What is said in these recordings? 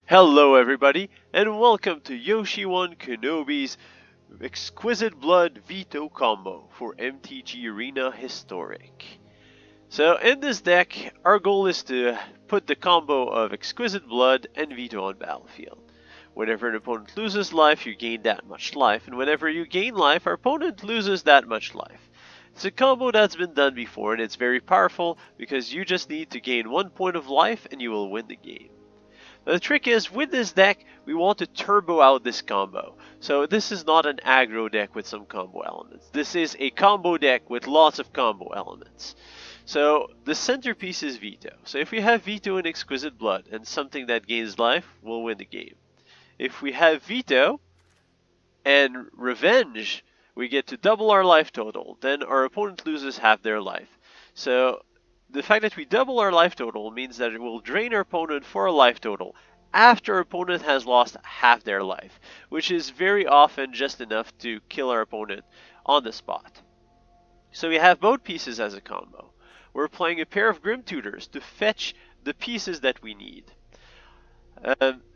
Hello everybody, and welcome to Yoshi-1 Kenobi's Exquisite Blood Vito combo for MTG Arena Historic. So in this deck, our goal is to put the combo of Exquisite Blood and Vito on battlefield. Whenever an opponent loses life, you gain that much life, and whenever you gain life, our opponent loses that much life. It's a combo that's been done before, and it's very powerful because you just need to gain 1 point of life and you will win the game. The trick is, with this deck, we want to turbo out this combo. So this is not an aggro deck with some combo elements. This is a combo deck with lots of combo elements. So the centerpiece is Vito. So if we have Vito and Exquisite Blood and something that gains life, we'll win the game. If we have Vito and Revenge, we get to double our life total. Then our opponent loses half their life. So the fact that we double our life total means that it will drain our opponent for a life total after our opponent has lost half their life, which is very often just enough to kill our opponent on the spot. So we have both pieces as a combo. We're playing a pair of Grim Tutors to fetch the pieces that we need.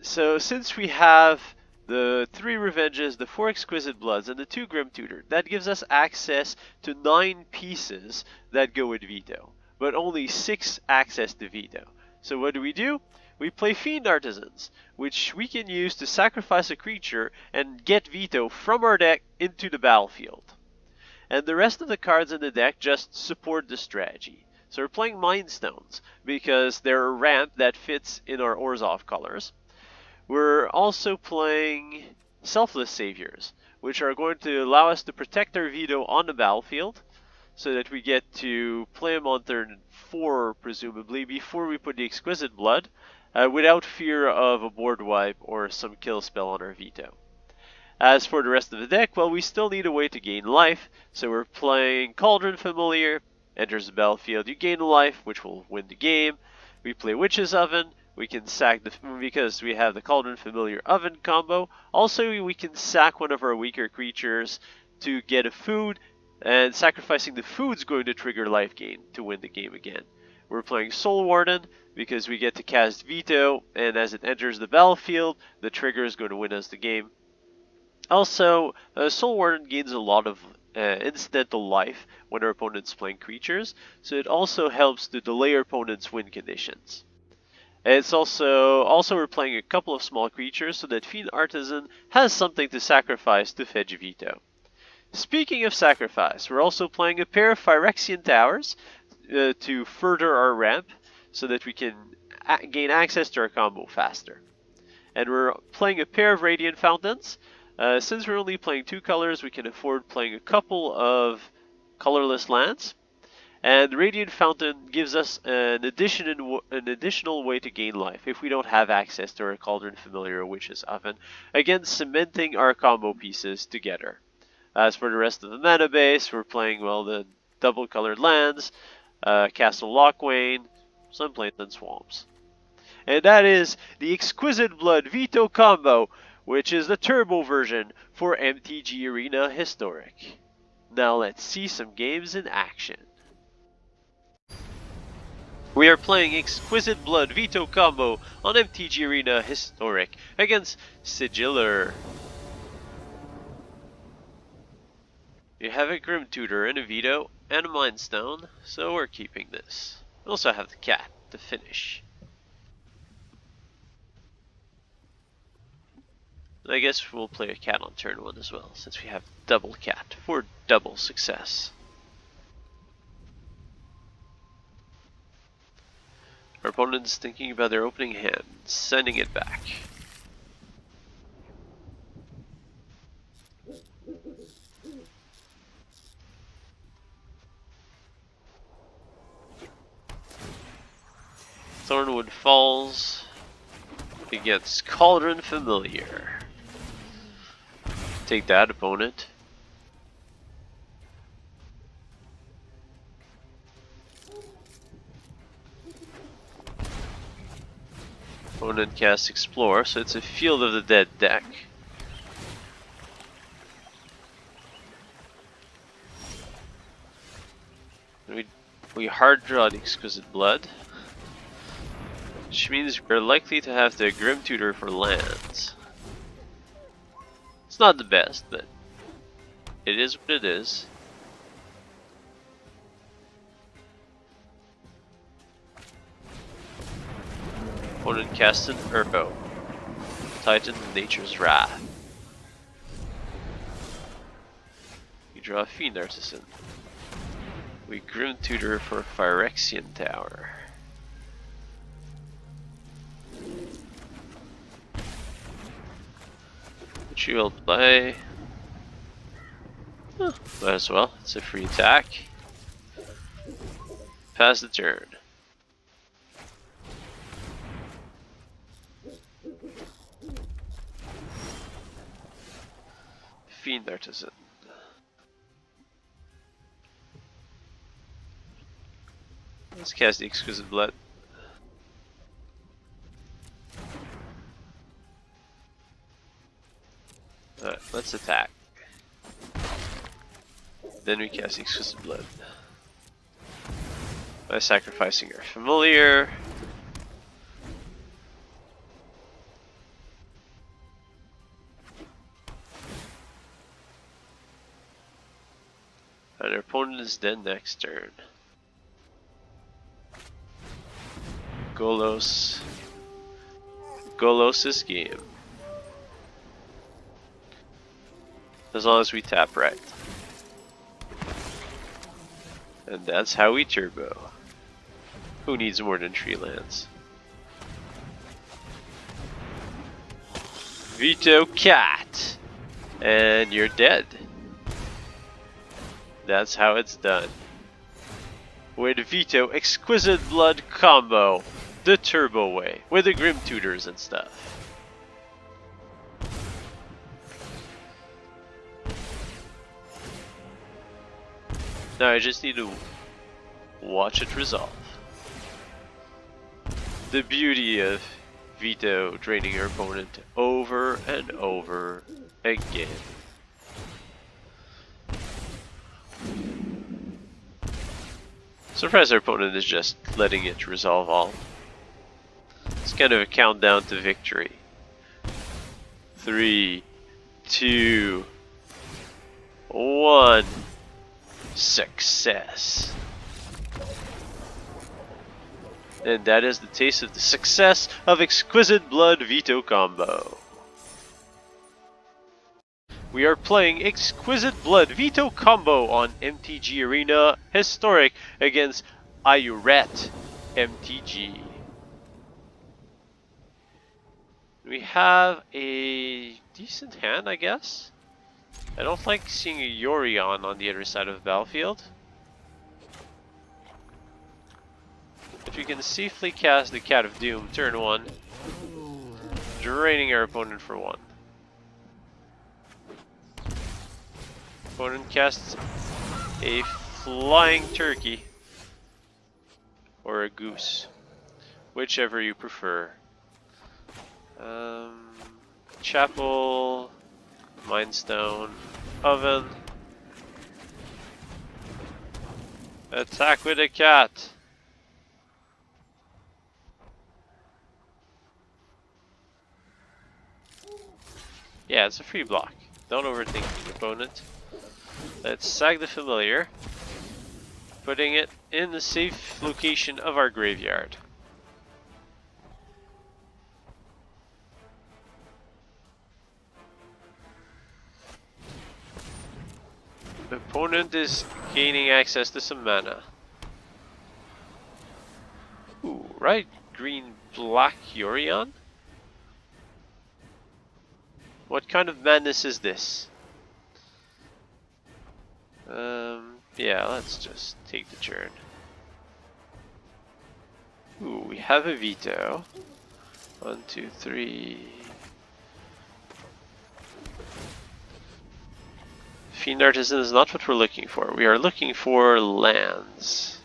So since we have the 3 Revenges, the 4 Exquisite Bloods, and the 2 Grim Tutor, that gives us access to 9 pieces that go with Vito, but only 6 access to Vito. So what do? We play Fiend Artisans, which we can use to sacrifice a creature and get Vito from our deck into the battlefield. And the rest of the cards in the deck just support the strategy. So we're playing Mind Stones because they're a ramp that fits in our Orzhov colors. We're also playing Selfless Saviors, which are going to allow us to protect our Vito on the battlefield, so that we get to play him on turn 4, presumably, before we put the Exquisite Blood, without fear of a board wipe or some kill spell on our Vito. As for the rest of the deck, well, we still need a way to gain life, so we're playing Cauldron Familiar, enters the battlefield, you gain a life, which will win the game. We play Witch's Oven, we can sack because we have the Cauldron Familiar Oven combo. Also, we can sack one of our weaker creatures to get a food, and sacrificing the food's going to trigger life gain to win the game again. We're playing Soul Warden because we get to cast Vito, and as it enters the battlefield, the trigger is going to win us the game. Also, Soul Warden gains a lot of incidental life when our opponent's playing creatures, so it also helps to delay our opponent's win conditions. It's also we're playing a couple of small creatures so that Fiend Artisan has something to sacrifice to fetch Vito. Speaking of sacrifice, we're also playing a pair of Phyrexian Towers to further our ramp so that we can gain access to our combo faster. And we're playing a pair of Radiant Fountains. Since we're only playing 2 colors, we can afford playing a couple of colorless lands. And Radiant Fountain gives us an additional way to gain life if we don't have access to our Cauldron Familiar or Witch's Oven, again cementing our combo pieces together. As for the rest of the mana base, we're playing, well, the double colored lands, Castle Lochwain, Sunplains, and Swamps. And that is the Exquisite Blood Vito combo, which is the turbo version for MTG Arena Historic. Now let's see some games in action. We are playing Exquisite Blood Vito combo on MTG Arena Historic against Sigiller. You have a Grim Tutor and a Vito and a Mind Stone, so we're keeping this. We also have the cat to finish. I guess we'll play a cat on turn 1 as well, since we have double cat for double success. Our opponent's thinking about their opening hand, sending it back. Thornwood falls against Cauldron Familiar. Take that, opponent. Opponent casts Explore, so it's a Field of the Dead deck. We hard draw the Exquisite Blood. Which means we're likely to have the Grim Tutor for lands. It's not the best, but it is what it is. Opponent cast an Urbo. Titan of Nature's Wrath. We draw a Fiend Artisant. We Grim Tutor for Phyrexian Tower. Which you will play. Huh, might as well, it's a free attack. Pass the turn. Fiend Artisan. Let's cast the Exquisite Blood. Alright, let's attack. Then we cast the Exquisite Blood. By sacrificing our familiar. And our opponent is dead next turn. Golos this game. As long as we tap right. And that's how we turbo. Who needs more than 3 lands? Vito Cat! And you're dead. That's how it's done. With Vito Exquisite Blood combo. The turbo way. With the Grim Tutors and stuff. Now I just need to watch it resolve. The beauty of Vito draining your opponent over and over again. Surprised our opponent is just letting it resolve all. It's kind of a countdown to victory. 3, 2, 1. Success. And that is the taste of the success of Exquisite Blood Vito combo. We are playing Exquisite Blood Vito combo on MTG Arena Historic against Ayuret MTG. We have a decent hand, I guess. I don't like seeing a Yorion on the other side of the battlefield. If you can safely cast the Cat of Doom turn 1, draining our opponent for 1. Opponent casts a Flying Turkey or a Goose, whichever you prefer. Chapel, Mindstone, Oven. Attack with a cat. Yeah, it's a free block. Don't overthink the opponent. Let's sack the familiar, putting it in the safe location of our graveyard. The opponent is gaining access to some mana. Ooh, right, green, black Yorion? What kind of madness is this? Yeah, let's just take the turn. Ooh, we have a Vito. 1, 2, 3. Fiend Artisant is not what we're looking for. We are looking for lands.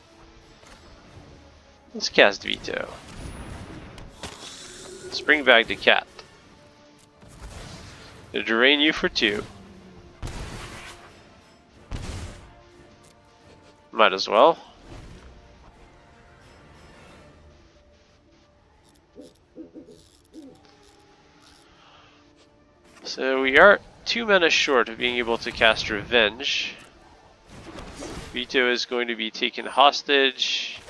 Let's cast Vito. Let's bring back the cat. To drain you for 2. Might as well. So we are 2 mana short of being able to cast Revenge. Vito is going to be taken hostage.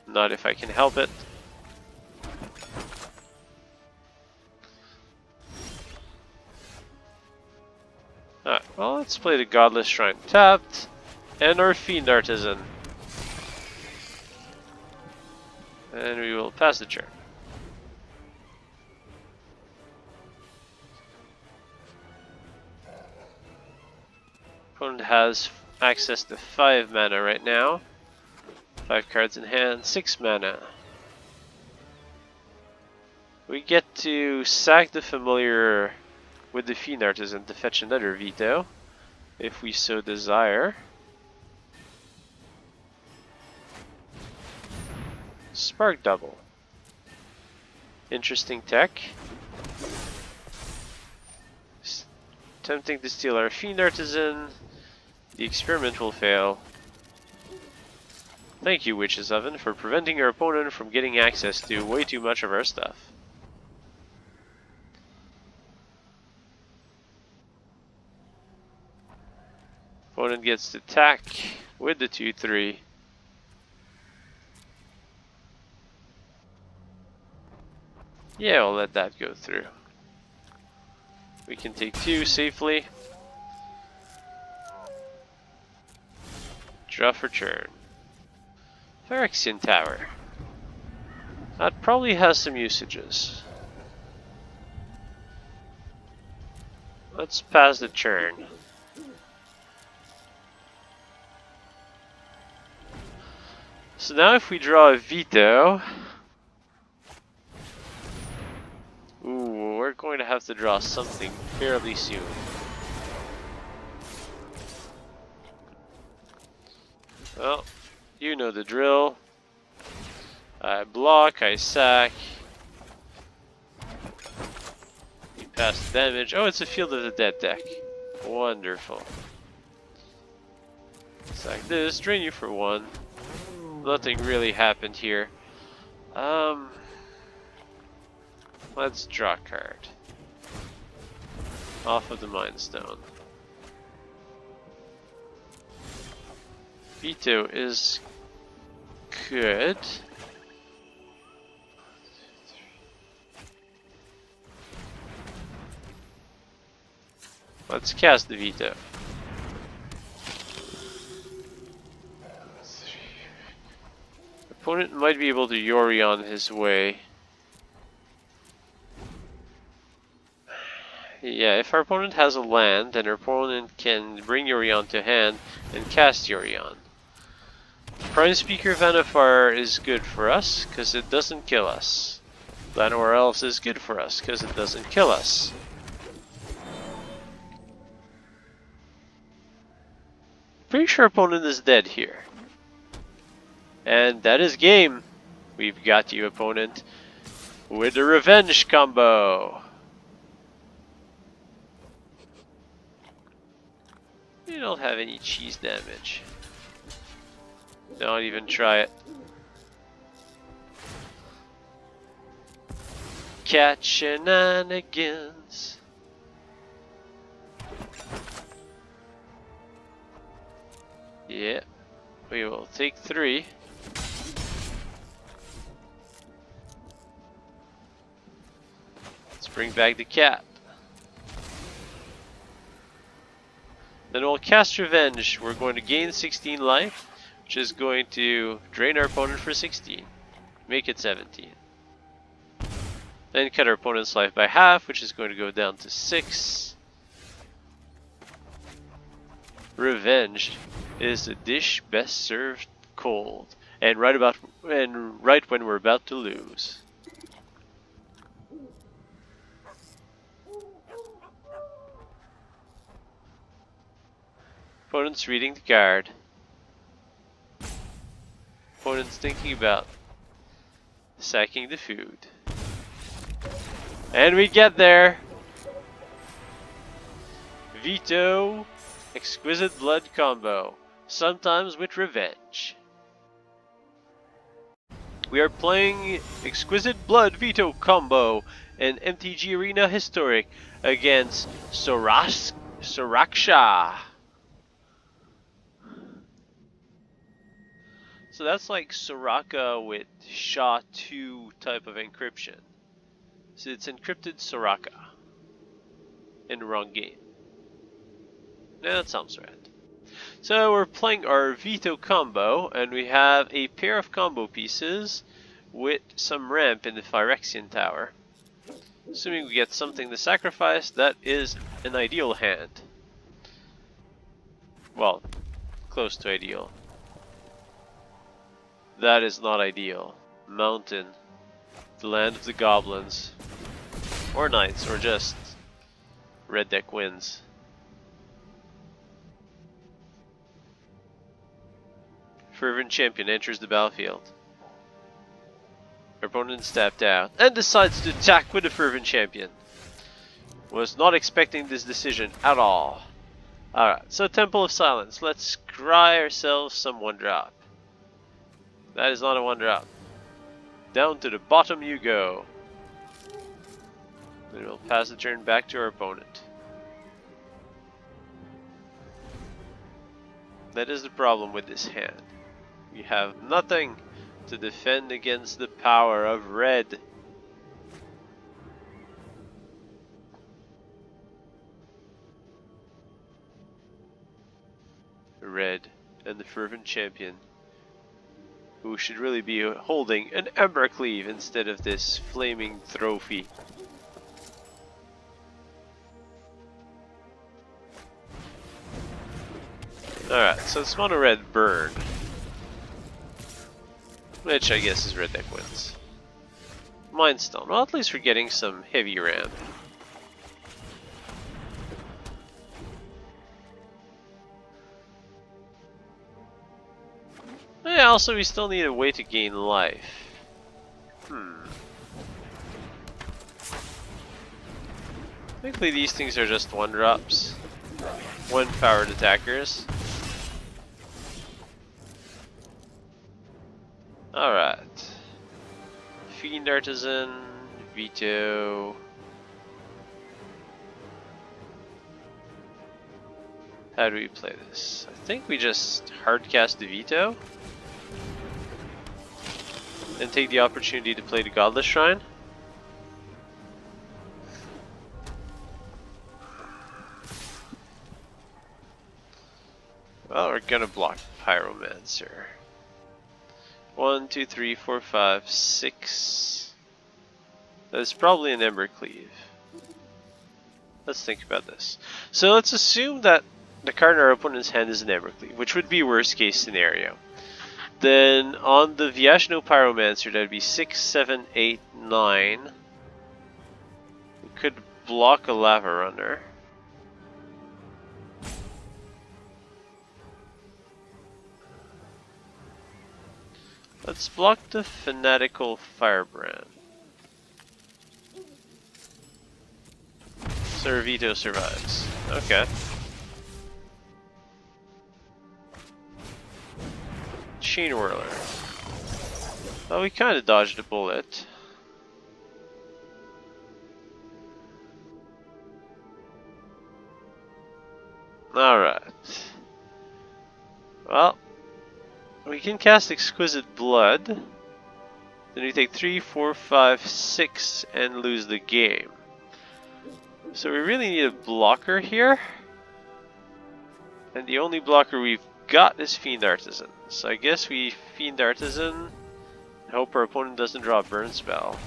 Not if I can help it. Alright, well, let's play the Godless Shrine tapped, and our Fiend Artisan. And we will pass the turn. Opponent has access to 5 mana right now. 5 cards in hand, 6 mana. We get to sack the Familiar with the Fiend Artisan to fetch another Vito, if we so desire. Spark Double. Interesting tech. Attempting to steal our Fiend Artisan. The experiment will fail. Thank you, Witch's Oven, for preventing your opponent from getting access to way too much of our stuff. Opponent gets to attack with the 2/3. Yeah, I'll let that go through. We can take 2 safely. Draw for turn. Phyrexian Tower. That probably has some usages. Let's pass the turn. So now if we draw a Vito... Ooh, we're going to have to draw something fairly soon. Well, you know the drill. I block, I sack. You pass the damage. Oh, it's a Field of the Dead deck. Wonderful. Sack this, drain you for 1. Nothing really happened here. Let's draw a card. Off of the Mind Stone. Vito is good. Let's cast the Vito. Opponent might be able to Yori on his way. Yeah, if our opponent has a land, then our opponent can bring Yorion to hand and cast Yorion. Prime Speaker Vanifar is good for us, because it doesn't kill us. Llanowar Elves is good for us, because it doesn't kill us. Pretty sure opponent is dead here. And that is game. We've got you, opponent, with the Revenge combo. You don't have any cheese damage. Don't even try it. Cat shenanigans. Yeah, we will take 3. Let's bring back the cat. Then we'll cast Revenge. We're going to gain 16 life, which is going to drain our opponent for 16. Make it 17. Then cut our opponent's life by half, which is going to go down to 6. Revenge is a dish best served cold, and right when we're about to lose. Opponent's reading the card. Opponent's thinking about sacking the food. And we get there! Vito, Exquisite Blood combo, sometimes with Revenge. We are playing Exquisite Blood Vito combo, in MTG Arena Historic against Soraksha. So that's like Soraka with SHA-2 type of encryption. So it's encrypted Soraka in the wrong game. Yeah, that sounds right. So we're playing our Vito combo, and we have a pair of combo pieces with some ramp in the Phyrexian Tower. Assuming we get something to sacrifice, that is an ideal hand. Well, close to ideal. That is not ideal. Mountain. The land of the goblins. Or knights, or just red deck wins. Fervent Champion enters the battlefield. Our opponent's tapped out and decides to attack with the Fervent Champion. Was not expecting this decision at all. Alright, so Temple of Silence. Let's scry ourselves some 1-drop. That is not a 1-drop. Down to the bottom you go. Then we'll pass the turn back to our opponent. That is the problem with this hand. We have nothing to defend against the power of red. Red and the Fervent Champion, who should really be holding an Ember Cleave instead of this flaming trophy. Alright, so it's mono red burn. Which I guess is red deck wins. Mindstone. Well, at least we're getting some heavy ramp. Yeah, also we still need a way to gain life. Thankfully these things are just 1-drops. 1-powered attackers. Alright. Fiend Artisant, Vito. How do we play this? I think we just hardcast the Vito. And take the opportunity to play the Godless Shrine. Well, we're gonna block Pyromancer. 1, 2, 3, 4, 5, 6. That's probably an Ember Cleave. Let's think about this. So let's assume that the card in our opponent's hand is an Ember Cleave, which would be worst case scenario. Then on the Vyashno Pyromancer, that would be 6, 7, 8, 9. We could block a Lava Runner. Let's block the Fanatical Firebrand. So Vito survives. Okay. Chain Whirler. Well, we kind of dodged a bullet. Alright. Well, we can cast Exquisite Blood. Then we take 3, 4, 5, 6 and lose the game. So we really need a blocker here. And the only blocker we've got is Fiend Artisant. So I guess we Fiend Artisan and hope our opponent doesn't draw a burn spell.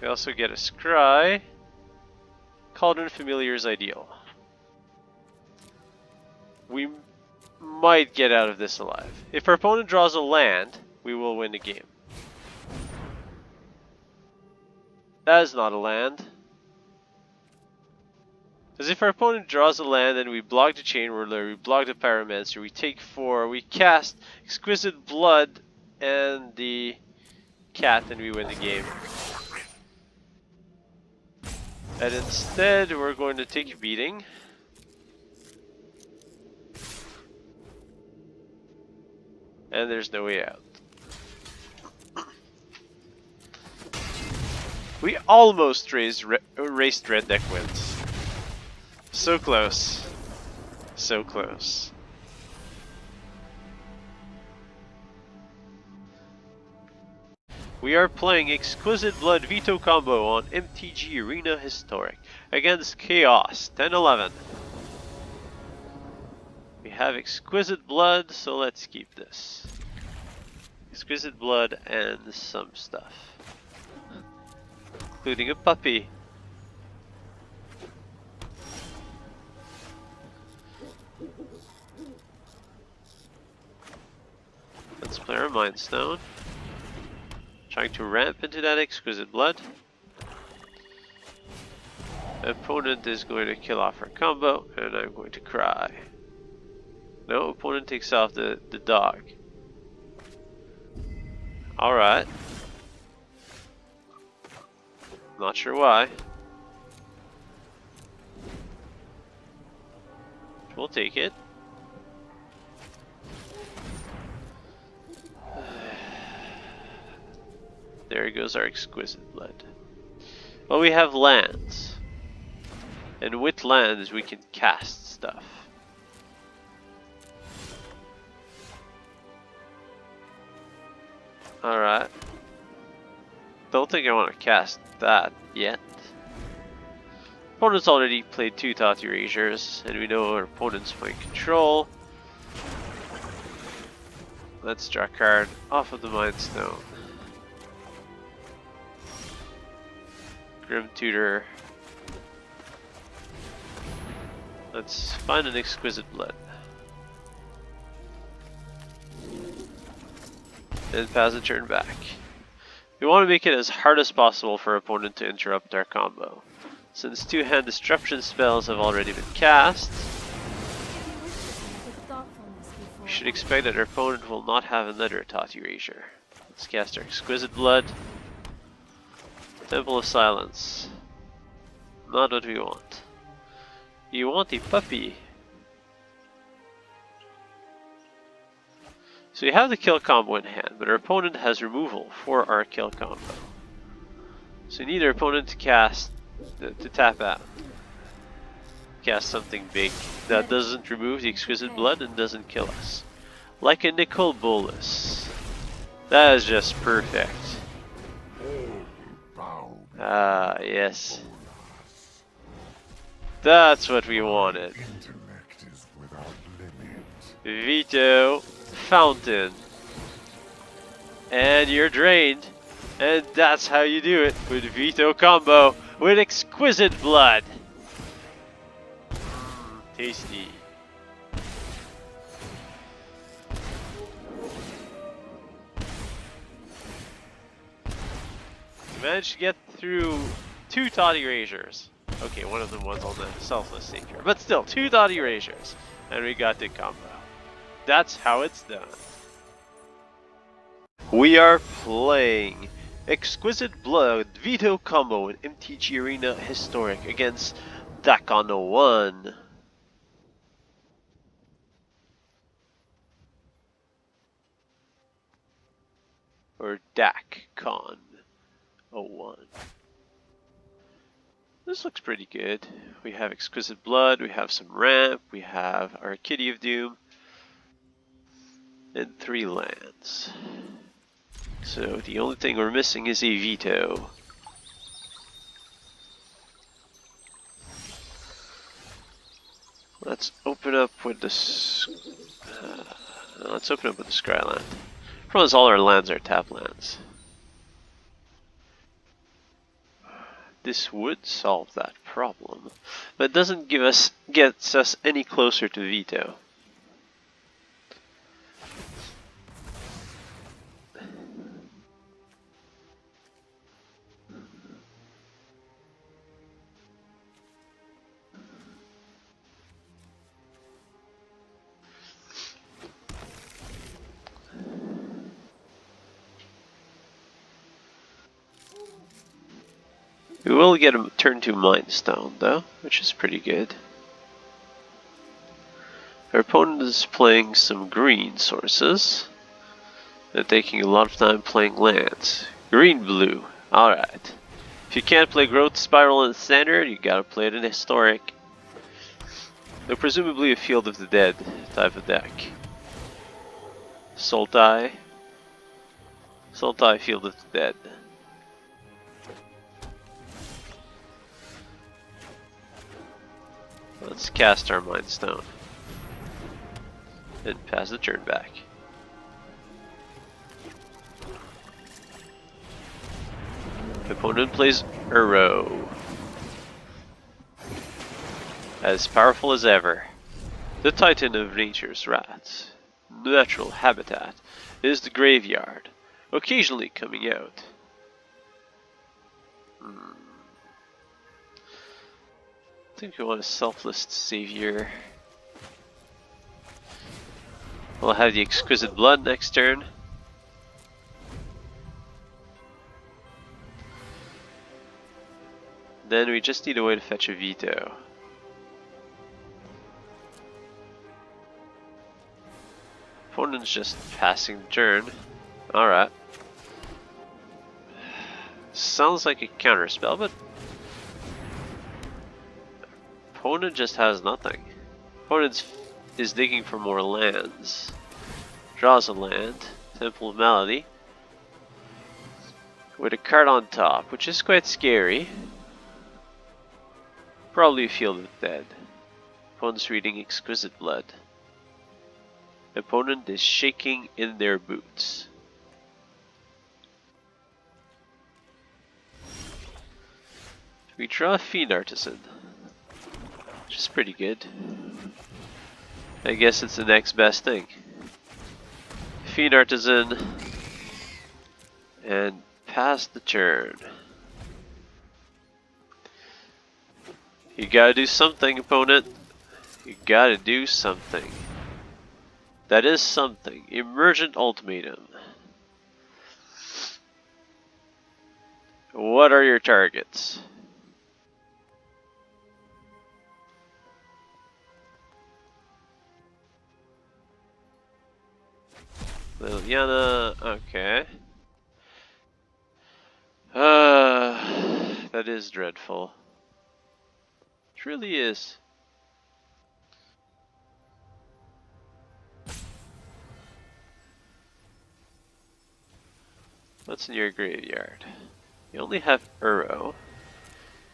We also get a Scry. Cauldron Familiar is ideal. We might get out of this alive. If our opponent draws a land, we will win the game. That is not a land. Because if our opponent draws a land and we block the Chain Whirler, we block the Pyromancer, we take 4, we cast Exquisite Blood and the Cat and we win the game. And instead we're going to take a beating. And there's no way out. We almost raced red deck wins. So close. So close. We are playing Exquisite Blood Vito combo on MTG Arena Historic against Chaos 10-11. We have Exquisite Blood, so let's keep this. Exquisite Blood and some stuff. Including a puppy. Let's play our Mind Stone. Trying to ramp into that Exquisite Blood. Opponent is going to kill off our combo, and I'm going to cry. No, opponent takes off the dog. Alright. Not sure why. We'll take it. There goes our Exquisite Blood. Well, we have lands. And with lands we can cast stuff. Alright. Don't think I want to cast that yet. Opponent's already played 2 Thought Erasures, and we know our opponent's playing control. Let's draw a card off of the Mind Stone. Grim Tutor. Let's find an Exquisite Blood. And pass a turn back. We want to make it as hard as possible for our opponent to interrupt our combo. Since 2 hand disruption spells have already been cast, we should expect that our opponent will not have another Thought Erasure. Let's cast our Exquisite Blood. Temple of Silence. Not what we want. You want a puppy. So we have the kill combo in hand, but our opponent has removal for our kill combo. So we need our opponent to cast, to tap out. Cast something big that doesn't remove the Exquisite Blood and doesn't kill us. Like a Nicol Bolas. That is just perfect. Ah, yes. That's what we wanted. Vito Fountain. And you're drained. And that's how you do it with Vito combo with Exquisite Blood. Tasty. Managed to get through 2 Thought Erasures. Okay, one of them was on the Selfless Savior, but still 2 Thought Erasures, and we got the combo. That's how it's done. We are playing Exquisite Blood Vito combo in MTG Arena Historic against Dakon 1. Or Dakon 01. This looks pretty good. We have Exquisite Blood, we have some ramp, we have our Kitty of Doom, and 3 lands. So the only thing we're missing is a Vito. Let's open up with the Scryland. Problem is all our lands are tap lands. This would solve that problem, but it doesn't gets us any closer to Vito. We will get a turn 2 Mind Stone though, which is pretty good. Our opponent is playing some green sources. They're taking a lot of time playing lands. Green blue, alright. If you can't play Growth Spiral in Standard, you gotta play it in Historic. Though presumably a Field of the Dead type of deck. Sultai. Sultai Field of the Dead. Let's cast our Mind Stone. And pass the turn back. Opponent plays Uro. As powerful as ever. The Titan of Nature's Wrath. Natural habitat is the graveyard, occasionally coming out. I think we want a Selfless Savior. We'll have the Exquisite Blood next turn. Then we just need a way to fetch a Vito. Opponent's just passing the turn. Alright. Sounds like a counter spell, but opponent just has nothing. Opponent is digging for more lands. Draws a land, Temple of Malady, with a card on top, which is quite scary. Probably a Field of the Dead. Opponent's reading Exquisite Blood. Opponent is shaking in their boots. We draw Fiend Artisant, which is pretty good. I guess it's the next best thing. Fiend Artisan and pass the turn. You gotta do something, opponent. You gotta do something. That is something. Emergent Ultimatum. What are your targets? Liliana, okay. That is dreadful. It really is. What's in your graveyard? You only have Uro,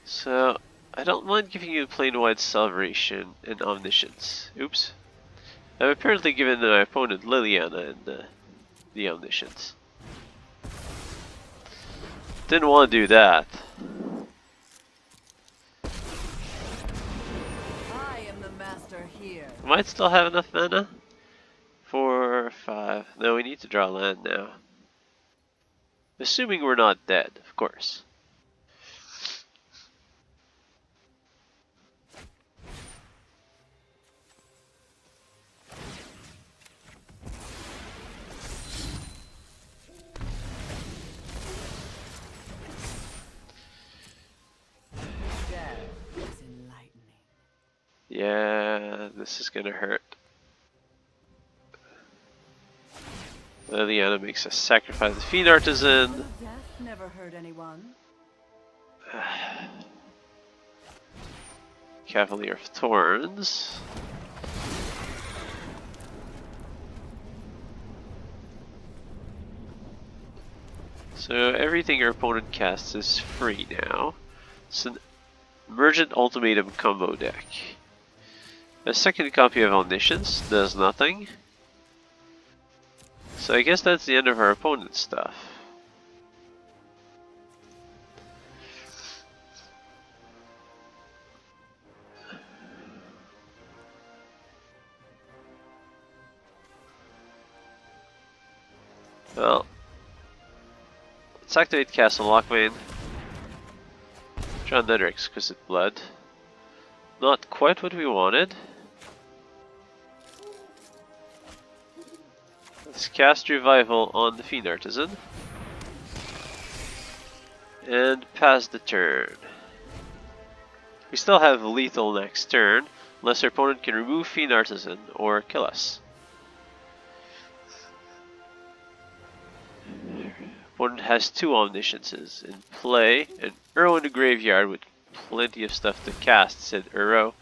so I don't mind giving you plain white Salvation and Omniscience. Oops. I've apparently given my opponent Liliana and the Omniscience. Didn't want to do that. I am the master here. Might still have enough mana. 4, 5. No, we need to draw land now. Assuming we're not dead, of course. Yeah, this is gonna hurt. Liliana makes us sacrifice the Fiend Artisan. Death never hurt anyone. Cavalier of Thorns. So everything your opponent casts is free now. It's an Emergent Ultimatum combo deck. A second copy of Omniscience does nothing. So I guess that's the end of our opponent's stuff. Well, let's activate Castle Lockbane. Draw another Exquisite Blood. Not quite what we wanted. Let's cast Revival on the Fiend Artisan. And pass the turn. We still have lethal next turn, unless our opponent can remove Fiend Artisan or kill us. Opponent has 2 Omnisciences in play. An Uro in the graveyard with plenty of stuff to cast, said Uro.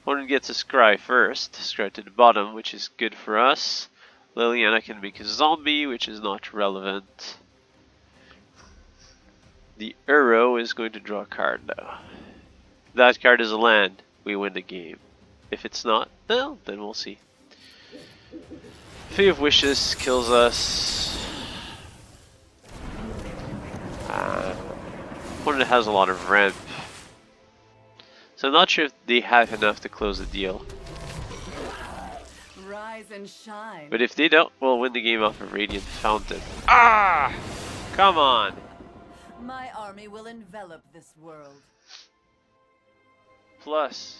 Opponent gets a Scry first. Scry to the bottom, which is good for us. Liliana can make a zombie, which is not relevant. The Uro is going to draw a card now. If that card is a land, we win the game. If it's not, well, then we'll see. Fate of Wishes kills us. Opponent has a lot of ramp. So I'm not sure if they have enough to close the deal. Rise and shine. But if they don't, we'll win the game off of Radiant Fountain. Ah! Come on! My army will envelop this world. Plus.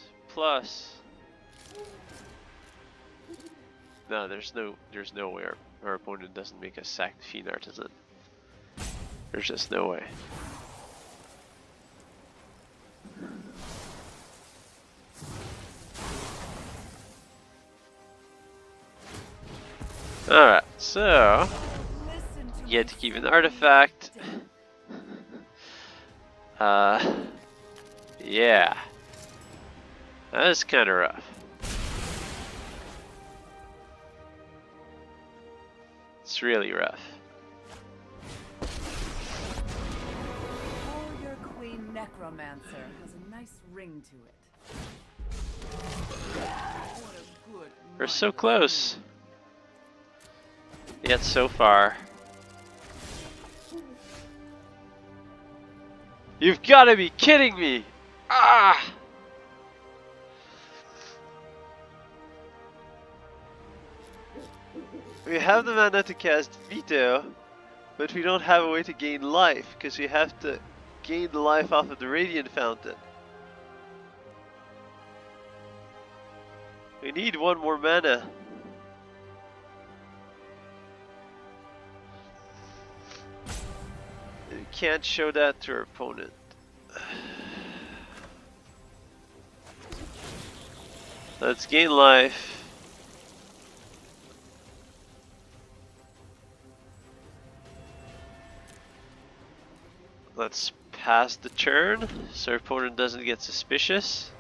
No, there's no way our opponent doesn't make us sack the Fiend Artisant. There's just no way. Alright, so you had to keep an artifact. Yeah. That is kinda rough. It's really rough. Warrior Queen Necromancer has a nice ring to it. What a good We're so close. Yet so far. You've gotta be kidding me! Ah! We have the mana to cast Vito, but we don't have a way to gain life, because we have to gain the life off of the Radiant Fountain. We need 1 more mana. We can't show that to our opponent. Let's gain life. Let's pass the turn so our opponent doesn't get suspicious.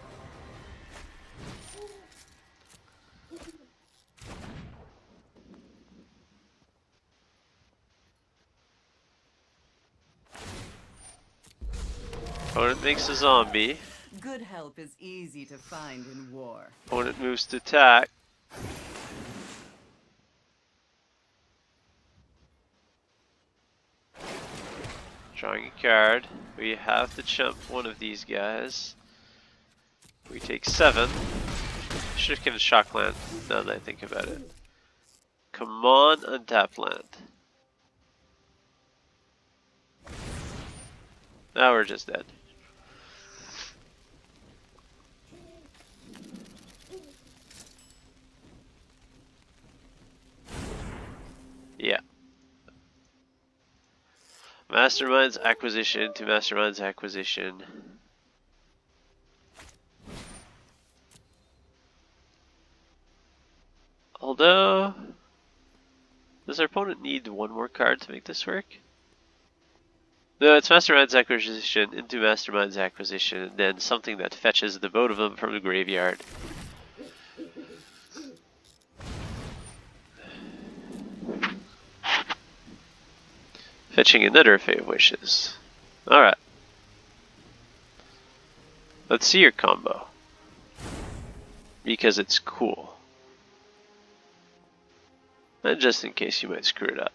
Opponent makes a zombie. Good help is easy to find in war. Opponent moves to attack. Drawing a card. We have to jump one of these guys. We take 7. Should have given shock land now that I think about it. Come on, untap land. Now we're just dead. Yeah. Mastermind's acquisition to Mastermind's acquisition. Although, does our opponent need 1 more card to make this work? No, it's Mastermind's acquisition into Mastermind's acquisition, and then something that fetches the both of them from the graveyard. Fetching another Fate of Wishes. Alright. Let's see your combo. Because it's cool. And just in case you might screw it up.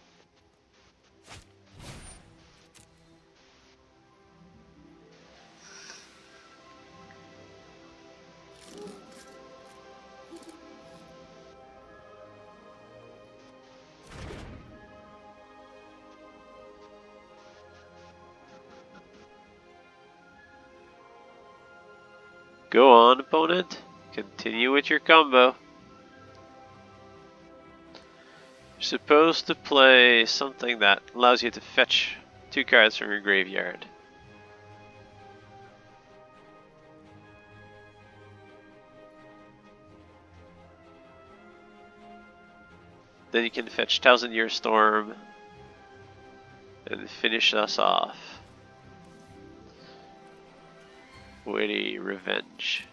Go on, opponent. Continue with your combo. You're supposed to play something that allows you to fetch 2 cards from your graveyard. Then you can fetch 1000 Year Storm. and finish us off with a revenge.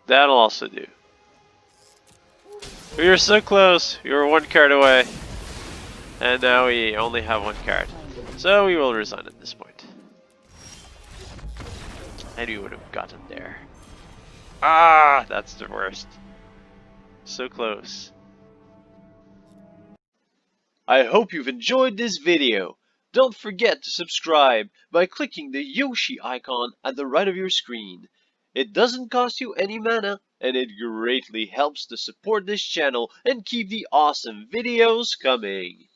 That'll also do. We were so close. We were one card away. And now we only have one card. So we will resign at this point. And we would have gotten there. Ah, that's the worst. So close. I hope you've enjoyed this video. Don't forget to subscribe by clicking the Yoshi icon at the right of your screen. It doesn't cost you any mana, and it greatly helps to support this channel and keep the awesome videos coming.